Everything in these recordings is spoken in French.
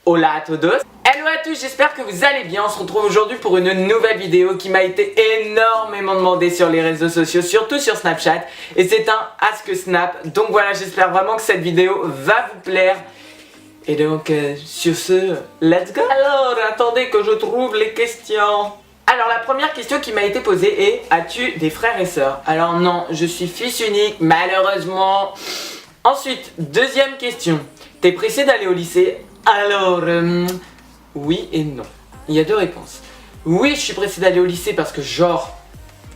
Hola a todos. Hello à tous, j'espère que vous allez bien. On se retrouve aujourd'hui pour une nouvelle vidéo qui m'a été énormément demandée sur les réseaux sociaux, surtout sur Snapchat. Et c'est un Ask Snap. Donc voilà, j'espère vraiment que cette vidéo va vous plaire. Et donc, sur ce, let's go. Alors, attendez que je trouve les questions. Alors, la première question qui m'a été posée est: as-tu des frères et sœurs? Alors non, je suis fils unique, malheureusement. Ensuite, deuxième question. T'es pressé d'aller au lycée? Alors, oui et non. Il y a deux réponses. Oui, je suis pressé d'aller au lycée parce que genre,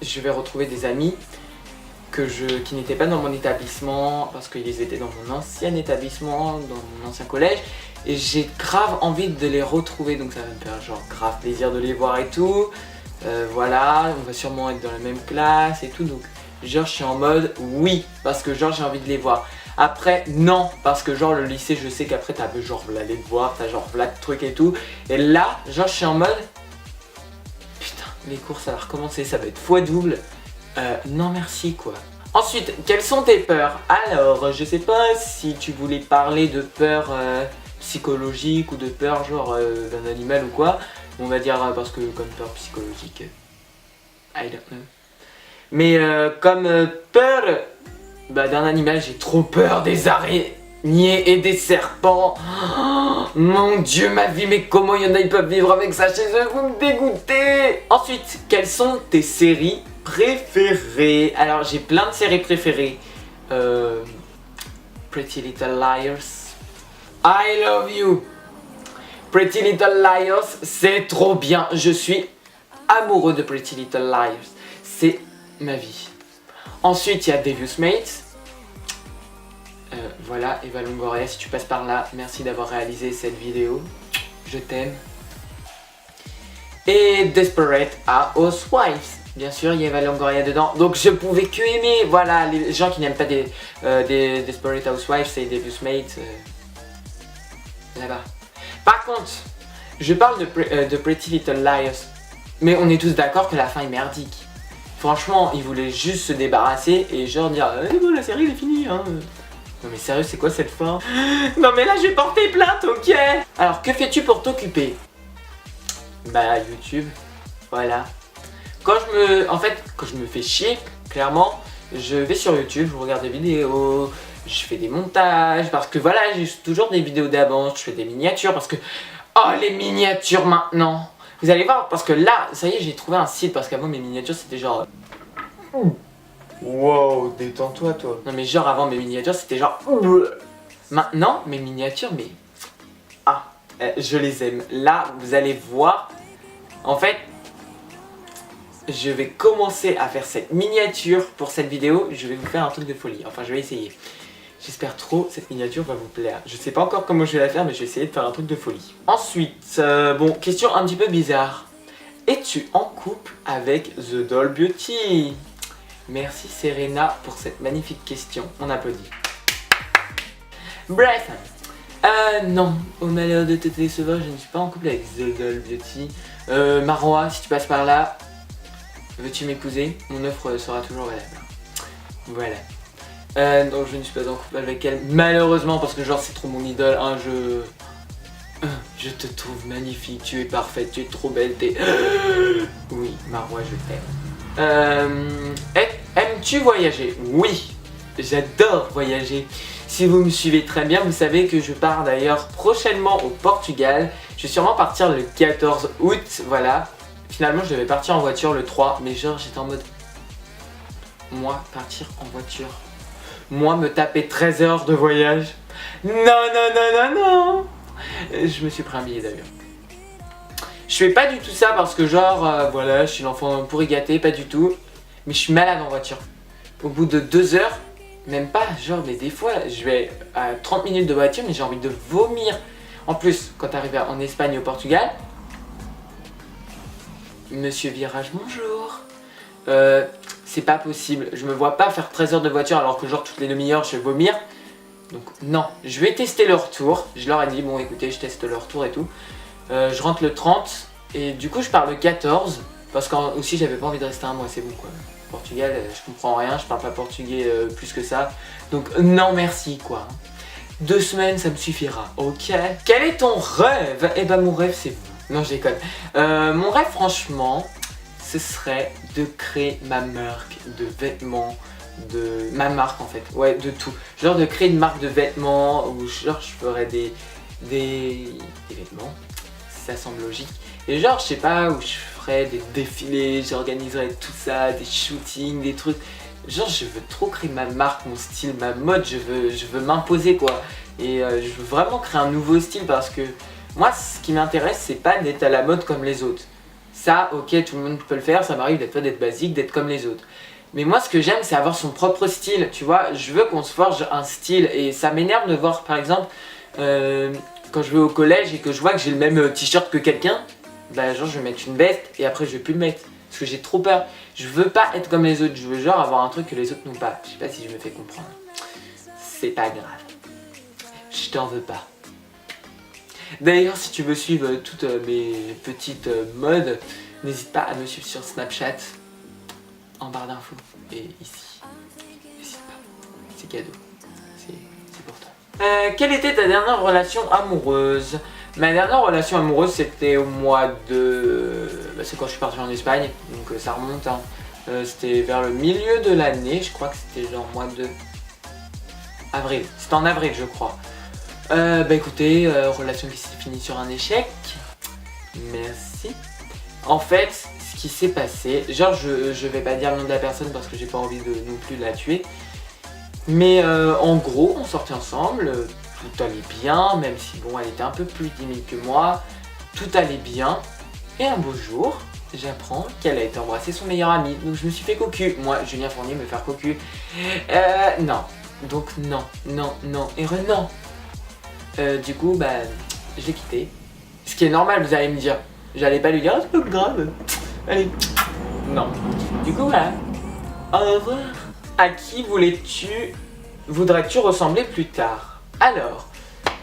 je vais retrouver des amis qui n'étaient pas dans mon établissement, parce qu'ils étaient dans mon ancien établissement, dans mon ancien collège, et j'ai grave envie de les retrouver, donc ça va me faire genre grave plaisir de les voir et tout. Voilà, on va sûrement être dans la même classe et tout, donc genre je suis en mode oui, parce que genre j'ai envie de les voir. Après non, parce que genre le lycée, je sais qu'après t'as genre aller te voir, t'as genre plein de trucs et tout, et là genre je suis en mode putain, les cours ça va recommencer, ça va être fois double. Non merci quoi. Ensuite, quelles sont tes peurs? Alors, je sais pas si tu voulais parler de peur psychologique ou de peur genre d'un animal ou quoi. On va dire parce que comme peur psychologique, I don't know. Mais comme peur d'un animal, j'ai trop peur des araignées et des serpents. Oh, mon dieu, ma vie, mais comment il y en a, ils peuvent vivre avec ça chez eux? Vous me dégoûtez. Ensuite, quelles sont tes séries préférées? Alors j'ai plein de séries préférées. Pretty Little Liars, I love you. Pretty Little Liars, c'est trop bien. Je suis amoureux de Pretty Little Liars. C'est ma vie. Ensuite il y a Devious Mates. Voilà, Eva Longoria, si tu passes par là, merci d'avoir réalisé cette vidéo. Je t'aime. Et Desperate Housewives. Bien sûr, il y a Eva Longoria dedans, donc je pouvais que aimer. Voilà, les gens qui n'aiment pas des Desperate Housewives, c'est Devious Mates là-bas. Par contre, je parle de Pretty Little Liars, mais on est tous d'accord que la fin est merdique. Franchement, ils voulaient juste se débarrasser et genre dire bon, la série elle est finie hein. Non mais sérieux, c'est quoi cette fin? Non mais là je vais porter plainte, ok? Alors que fais-tu pour t'occuper? Bah YouTube, voilà. Quand je me fais chier, clairement, je vais sur YouTube, je regarde des vidéos, je fais des montages, parce que voilà, j'ai toujours des vidéos d'avance, je fais des miniatures, parce que, oh les miniatures maintenant, vous allez voir, parce que là, ça y est, j'ai trouvé un site, parce qu'avant mes miniatures c'était genre, wow, détends-toi toi. Non mais genre avant mes miniatures c'était genre, maintenant mes miniatures, mais, je les aime. Là, vous allez voir, en fait, je vais commencer à faire cette miniature pour cette vidéo. Je vais vous faire un truc de folie. Enfin, je vais essayer. J'espère trop cette miniature va vous plaire. Je sais pas encore comment je vais la faire, mais je vais essayer de faire un truc de folie. Ensuite, bon, question un petit peu bizarre. Es-tu en couple avec The Doll Beauty? Merci Serena pour cette magnifique question. On applaudit. Bref. Non, au malheur de te décevoir, je ne suis pas en couple avec The Doll Beauty. Marois, si tu passes par là, veux-tu m'épouser? Mon offre sera toujours valable. Voilà. Donc je ne suis pas en couple avec elle, malheureusement, parce que genre c'est trop mon idole. Hein, je te trouve magnifique, tu es parfaite, tu es trop belle, t'es... Oui, Marois, je t'aime. Aimes-tu voyager? Oui, j'adore voyager. Si vous me suivez très bien, vous savez que je pars d'ailleurs prochainement au Portugal. Je vais sûrement partir le 14 août, voilà. Finalement, je devais partir en voiture le 3, mais genre, j'étais en mode... Moi, partir en voiture. Moi, me taper 13 heures de voyage. Non, non, non, non, non. Je me suis pris un billet d'avion. Je fais pas du tout ça parce que genre, voilà, je suis l'enfant pourri gâté, pas du tout. Mais je suis malade en voiture. Au bout de 2 heures, même pas, genre, mais des fois, je vais à 30 minutes de voiture, mais j'ai envie de vomir. En plus, quand t'arrives en Espagne, au Portugal... Monsieur Virage, bonjour. C'est pas possible. Je me vois pas faire 13 heures de voiture alors que genre toutes les demi-heures je vais vomir. Donc non, je vais tester le retour. Je leur ai dit bon écoutez, je teste le retour et tout. Je rentre le 30 et du coup je pars le 14 parce que aussi j'avais pas envie de rester un mois, c'est bon quoi. Portugal, je comprends rien, je parle pas portugais plus que ça. Donc non merci quoi. 2 semaines, ça me suffira, ok? Quel est ton rêve? Eh ben mon rêve c'est vous. Non, je déconne. Mon rêve franchement, ce serait de créer ma marque de vêtements, ma marque en fait, ouais, de tout. Genre de créer une marque de vêtements où genre je ferais des vêtements, si ça semble logique. Et genre je sais pas, où je ferais des défilés, j'organiserais tout ça, des shootings, des trucs. Genre je veux trop créer ma marque, mon style, ma mode, je veux m'imposer quoi. Et je veux vraiment créer un nouveau style parce que moi ce qui m'intéresse c'est pas d'être à la mode comme les autres. Ça ok, tout le monde peut le faire, ça m'arrive d'être basique, d'être comme les autres. Mais moi ce que j'aime c'est avoir son propre style, tu vois, je veux qu'on se forge un style et ça m'énerve de voir par exemple quand je vais au collège et que je vois que j'ai le même t-shirt que quelqu'un, bah genre je vais mettre une veste et après je vais plus le mettre parce que j'ai trop peur. Je veux pas être comme les autres, je veux genre avoir un truc que les autres n'ont pas. Je sais pas si je me fais comprendre. C'est pas grave. Je t'en veux pas. D'ailleurs si tu veux suivre toutes mes petites modes, n'hésite pas à me suivre sur Snapchat en barre d'infos et ici. N'hésite pas. C'est cadeau. C'est pour toi. Quelle était ta dernière relation amoureuse? Ma dernière relation amoureuse c'était au mois de... Bah, c'est quand je suis parti en Espagne, donc ça remonte hein. C'était vers le milieu de l'année, je crois que c'était genre mois de... avril, c'était en avril je crois. Bah écoutez, relation qui s'est finie sur un échec. Merci. En fait, ce qui s'est passé, genre je vais pas dire le nom de la personne parce que j'ai pas envie de non plus la tuer. Mais en gros, on sortait ensemble, tout allait bien, même si bon, elle était un peu plus timide que moi. Tout allait bien. Et un beau jour, j'apprends qu'elle a été embrasser son meilleur ami. Donc je me suis fait cocu. Moi, Julien Fournier, me faire cocu. Non. Donc non, non, non et non. Du coup, bah, je l'ai quitté. Ce qui est normal, vous allez me dire. J'allais pas lui dire, oh, c'est pas grave. Allez. Non. Du coup, voilà. Au revoir. À qui voudrais-tu ressembler plus tard? Alors,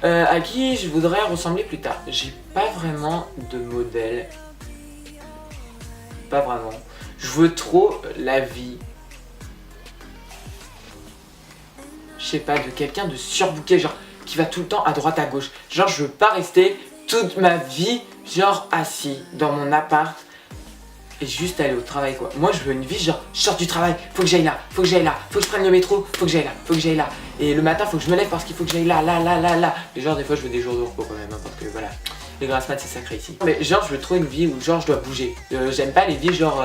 à qui je voudrais ressembler plus tard? J'ai pas vraiment de modèle. Pas vraiment. Je veux trop la vie. Je sais pas, de quelqu'un de surbooké, genre qui va tout le temps à droite à gauche. Genre je veux pas rester toute ma vie genre assis dans mon appart et juste aller au travail quoi. Moi je veux une vie genre je sors du travail, faut que j'aille là, faut que j'aille là, faut que je prenne le métro, faut que j'aille là, faut que j'aille là. Et le matin faut que je me lève parce qu'il faut que j'aille là. Et genre des fois je veux des jours de repos quand même hein, parce que voilà, les grasses mat c'est sacré ici. Mais genre je veux trop une vie où genre je dois bouger. J'aime pas les vies genre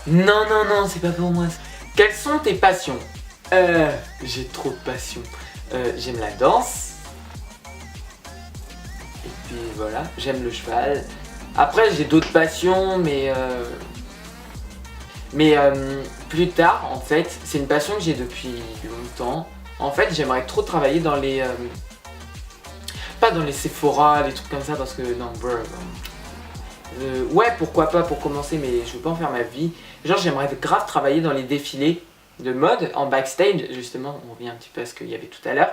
Non c'est pas pour moi. Quelles sont tes passions? J'ai trop de passions. J'aime la danse. Et puis voilà, j'aime le cheval. Après j'ai d'autres passions mais plus tard en fait, c'est une passion que j'ai depuis longtemps. En fait j'aimerais trop travailler dans les... pas dans les Sephora, des trucs comme ça parce que non bro. Ouais pourquoi pas pour commencer mais je veux pas en faire ma vie. Genre j'aimerais grave travailler dans les défilés de mode en backstage, justement on revient un petit peu à ce qu'il y avait tout à l'heure.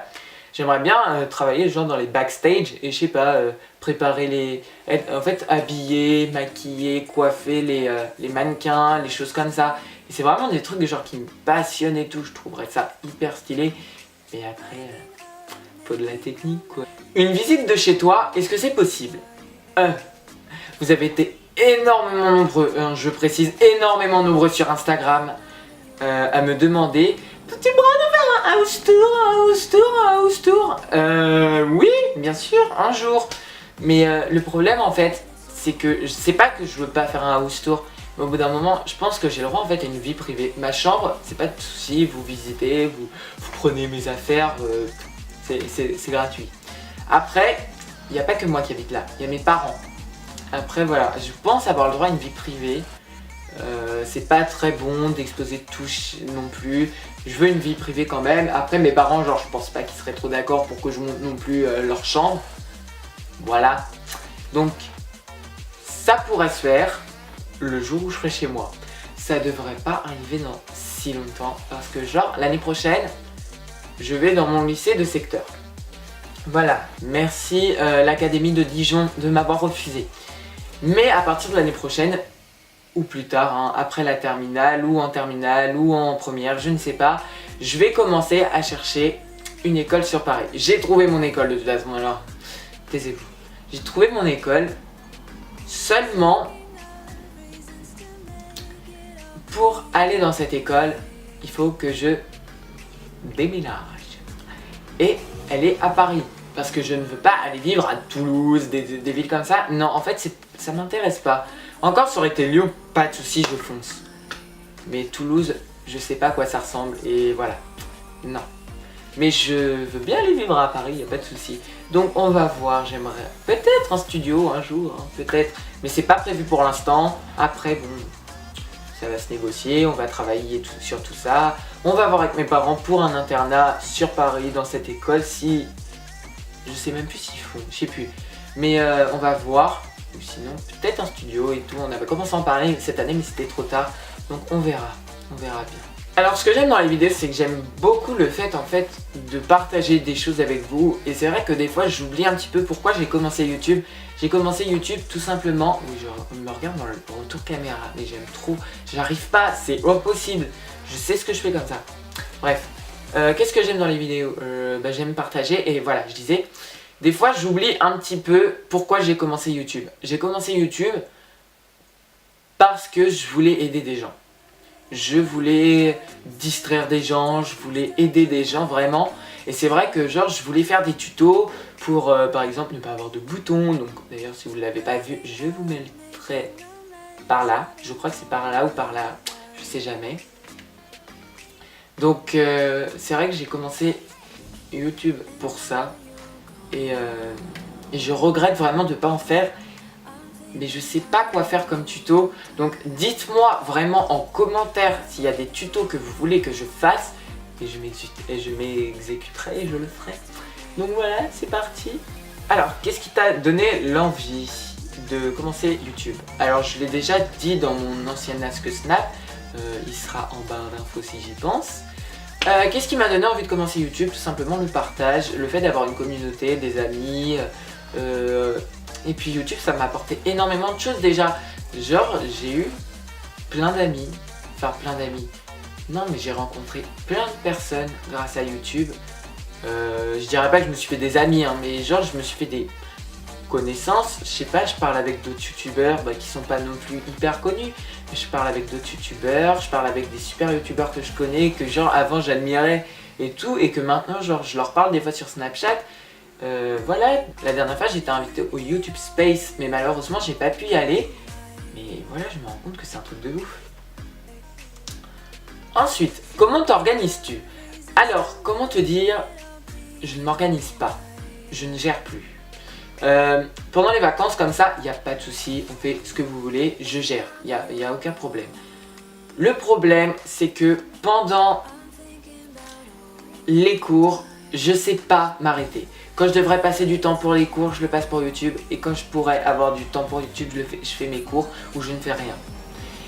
J'aimerais bien travailler genre dans les backstage et je sais pas, préparer en fait habiller, maquiller, coiffer les mannequins, les choses comme ça. Et c'est vraiment des trucs genre qui me passionnent et tout, je trouverais ça hyper stylé. Mais après, faut de la technique quoi. Une visite de chez toi, est-ce que c'est possible? Vous avez été énormément nombreux, je précise énormément nombreux sur Instagram à me demander tu pourrais nous faire un house tour? Oui, bien sûr, un jour. Mais le problème en fait, c'est que c'est pas que je veux pas faire un house tour, mais au bout d'un moment, je pense que j'ai le droit en fait à une vie privée. Ma chambre, c'est pas de souci, vous visitez, vous prenez mes affaires, c'est gratuit. Après, il n'y a pas que moi qui habite là, il y a mes parents. Après voilà, je pense avoir le droit à une vie privée. C'est pas très bon d'exposer tout non plus. Je veux une vie privée quand même. Après mes parents genre je pense pas qu'ils seraient trop d'accord pour que je monte non plus leur chambre. Voilà. Donc ça pourrait se faire le jour où je serai chez moi. Ça devrait pas arriver dans si longtemps parce que genre l'année prochaine je vais dans mon lycée de secteur. Voilà. Merci l'académie de Dijon de m'avoir refusé. Mais à partir de l'année prochaine ou plus tard, hein, après la terminale, ou en première, je ne sais pas. je vais commencer à chercher une école sur Paris. J'ai trouvé mon école de toute façon, alors taisez-vous. J'ai trouvé mon école, seulement pour aller dans cette école, il faut que je déménage. Et elle est à Paris, parce que je ne veux pas aller vivre à Toulouse, des villes comme ça. Non, en fait, ça m'intéresse pas. Encore, ça aurait été Lyon, pas de soucis, je fonce. Mais Toulouse, je sais pas à quoi ça ressemble, et voilà. Non. Mais je veux bien aller vivre à Paris, y a pas de souci. Donc on va voir, j'aimerais peut-être un studio un jour, hein, peut-être. Mais c'est pas prévu pour l'instant. Après, bon, ça va se négocier, on va travailler sur tout ça. On va voir avec mes parents pour un internat sur Paris, dans cette école, si... Je sais même plus s'ils font, je sais plus. Mais on va voir, ou sinon peut-être un studio et tout. On avait commencé à en parler cette année, mais c'était trop tard. Donc on verra bien. Alors ce que j'aime dans les vidéos, c'est que j'aime beaucoup le fait en fait de partager des choses avec vous. Et c'est vrai que des fois j'oublie un petit peu pourquoi j'ai commencé YouTube. J'ai commencé YouTube tout simplement, oui je me regarde dans le retour caméra, mais j'aime trop, j'arrive pas, c'est impossible. Je sais ce que je fais comme ça. Bref, qu'est-ce que j'aime dans les vidéos? J'aime partager et voilà, je disais, des fois j'oublie un petit peu pourquoi j'ai commencé YouTube. J'ai commencé YouTube parce que je voulais aider des gens. Je voulais distraire des gens, je voulais aider des gens vraiment. Et c'est vrai que genre je voulais faire des tutos pour par exemple ne pas avoir de boutons. Donc d'ailleurs si vous ne l'avez pas vu, je vous mettrai par là. Je crois que c'est par là ou par là, je sais jamais. Donc c'est vrai que j'ai commencé YouTube pour ça. Et je regrette vraiment de ne pas en faire. Mais je sais pas quoi faire comme tuto, donc dites-moi vraiment en commentaire s'il y a des tutos que vous voulez que je fasse et je m'exécuterai et je le ferai. Donc voilà, c'est parti. Alors, qu'est-ce qui t'a donné l'envie de commencer YouTube? Alors je l'ai déjà dit dans mon ancien Ask Snap, il sera en barre d'infos si j'y pense. Qu'est-ce qui m'a donné envie de commencer YouTube? Tout simplement le partage, le fait d'avoir une communauté, des amis, et puis YouTube ça m'a apporté énormément de choses déjà. Genre j'ai eu plein d'amis, non mais j'ai rencontré plein de personnes grâce à YouTube. Je dirais pas que je me suis fait des amis hein, mais genre je me suis fait des connaissances. Je sais pas, je parle avec d'autres youtubeurs qui sont pas non plus hyper connus. Mais je parle avec d'autres youtubeurs, je parle avec des super youtubeurs que je connais, que genre avant j'admirais et tout. Et que maintenant genre je leur parle des fois sur Snapchat. Voilà, la dernière fois j'étais invité au YouTube Space, mais malheureusement j'ai pas pu y aller. Mais voilà, je me rends compte que c'est un truc de ouf. Ensuite, comment t'organises-tu? Alors, comment te dire, je ne m'organise pas, je ne gère plus. Pendant les vacances comme ça, il n'y a pas de souci, on fait ce que vous voulez, je gère, il n'y a aucun problème. Le problème, c'est que pendant les cours, je sais pas m'arrêter. Quand je devrais passer du temps pour les cours, je le passe pour YouTube. Et quand je pourrais avoir du temps pour YouTube, je fais mes cours ou je ne fais rien.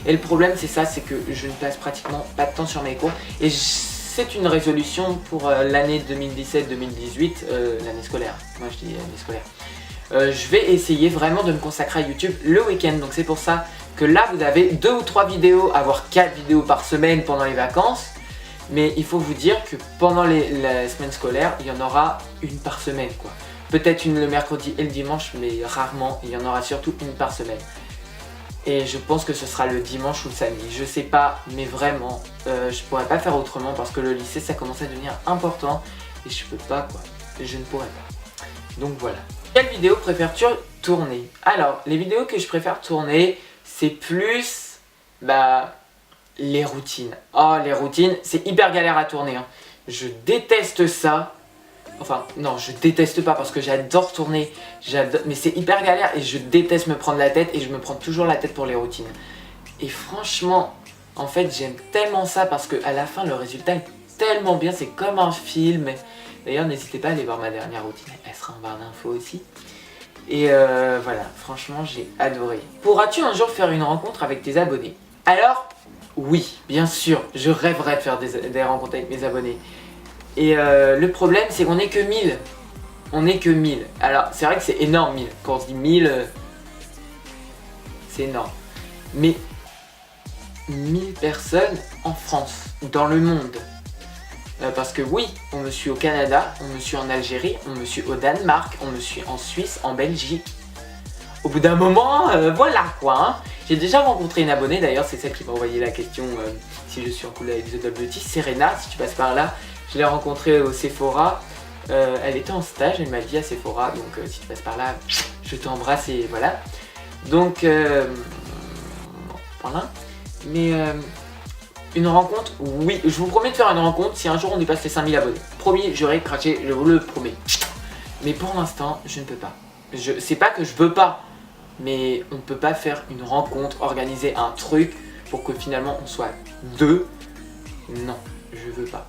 Et le problème c'est ça, c'est que je ne passe pratiquement pas de temps sur mes cours. Et c'est une résolution pour l'année 2017-2018, l'année scolaire. Moi je dis l'année scolaire. Je vais essayer vraiment de me consacrer à YouTube le week-end. Donc c'est pour ça que là vous avez 2 ou 3 vidéos, avoir 4 vidéos par semaine pendant les vacances. Mais il faut vous dire que pendant la semaine scolaire, il y en aura une par semaine quoi. Peut-être une le mercredi et le dimanche, mais rarement. Il y en aura surtout une par semaine. Et je pense que ce sera le dimanche ou le samedi. Je sais pas, mais vraiment, je pourrais pas faire autrement parce que le lycée ça commence à devenir important. Et je peux pas quoi. Je ne pourrais pas. Donc voilà. Quelle vidéo préfères-tu tourner? Alors, les vidéos que je préfère tourner, c'est plus... les routines. Oh, les routines, c'est hyper galère à tourner. Hein. Je déteste ça. Enfin, non, je déteste pas parce que j'adore tourner. Mais c'est hyper galère et je déteste me prendre la tête et je me prends toujours la tête pour les routines. Et franchement, en fait, j'aime tellement ça parce qu'à la fin, le résultat est tellement bien. C'est comme un film. D'ailleurs, n'hésitez pas à aller voir ma dernière routine. Elle sera en barre d'infos aussi. Et voilà, franchement, j'ai adoré. Pourras-tu un jour faire une rencontre avec tes abonnés? Alors... oui, bien sûr, je rêverais de faire des rencontres avec mes abonnés. Et le problème, c'est qu'on n'est que 1000. On n'est que 1000. Alors, c'est vrai que c'est énorme, 1000. Quand on se dit 1000, c'est énorme. Mais 1000 personnes en France, dans le monde. Parce que oui, on me suit au Canada, on me suit en Algérie, on me suit au Danemark, on me suit en Suisse, en Belgique. Au bout d'un moment, voilà quoi. Hein. J'ai déjà rencontré une abonnée, d'ailleurs c'est celle qui m'a envoyé la question si je suis en couple avec The Double T, Serena, si tu passes par là. Je l'ai rencontrée au Sephora, elle était en stage, elle m'a dit à Sephora, donc si tu passes par là, je t'embrasse et voilà. Donc, voilà. Mais une rencontre, oui, je vous promets de faire une rencontre si un jour on dépasse les 5000 abonnés. Promis, j'aurai craché, je vous le promets. Mais pour l'instant, je ne peux pas. C'est pas que je veux pas, mais on ne peut pas faire une rencontre, organiser un truc pour que finalement on soit deux. Non, je veux pas.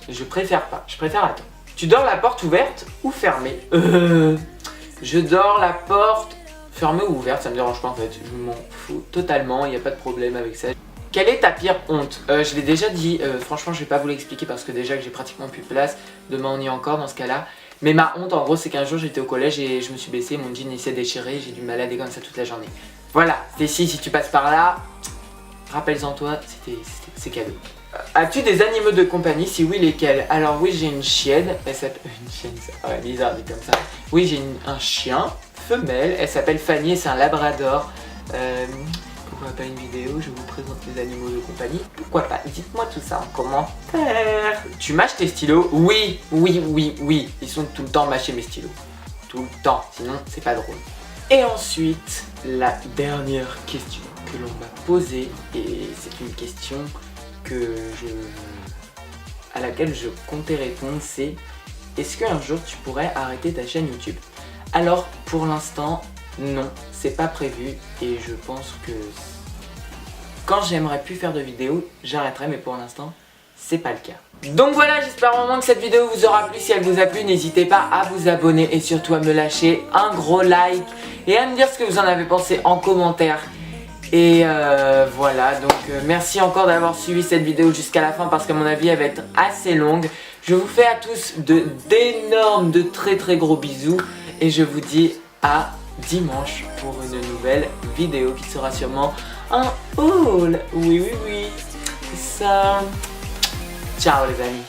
Je préfère pas, je préfère attendre. Tu dors la porte ouverte ou fermée? Je dors la porte fermée ou ouverte, ça me dérange pas en fait. Je m'en fous totalement, il n'y a pas de problème avec ça. Quelle est ta pire honte? Je l'ai déjà dit, franchement je vais pas vous l'expliquer parce que déjà que j'ai pratiquement plus de place. Demain on y est encore dans ce cas-là. Mais ma honte en gros c'est qu'un jour j'étais au collège et je me suis baissé, mon jean il s'est déchiré, j'ai dû me balader comme ça toute la journée. Voilà, Tessie, si tu passes par là, rappelle-en toi, c'est cadeau. As-tu des animaux de compagnie? Si oui, lesquels? Alors oui, j'ai une chienne, elle s'appelle... Une chienne, ça ouais, bizarre dit comme ça. Oui, j'ai un chien, femelle, elle s'appelle Fanny, c'est un labrador. Pourquoi pas une vidéo, je vous présente les animaux de compagnie? Pourquoi pas? Dites-moi tout ça en commentaire. Tu mâches tes stylos? Oui, oui, oui, oui. Ils sont tout le temps mâchés mes stylos. Tout le temps, sinon c'est pas drôle. Et ensuite, la dernière question que l'on m'a posée, et c'est une question à laquelle je comptais répondre, c'est: est-ce qu'un jour tu pourrais arrêter ta chaîne YouTube? Alors pour l'instant non, c'est pas prévu et je pense que quand j'aimerais plus faire de vidéos, j'arrêterai, mais pour l'instant c'est pas le cas. Donc voilà, j'espère vraiment que cette vidéo vous aura plu. Si elle vous a plu, n'hésitez pas à vous abonner et surtout à me lâcher un gros like et à me dire ce que vous en avez pensé en commentaire. Et voilà, donc merci encore d'avoir suivi cette vidéo jusqu'à la fin parce qu'à mon avis elle va être assez longue. Je vous fais à tous d'énormes, de très très gros bisous et je vous dis à dimanche pour une nouvelle vidéo qui sera sûrement un haul. Oui, oui, oui, c'est ça. Ciao les amis.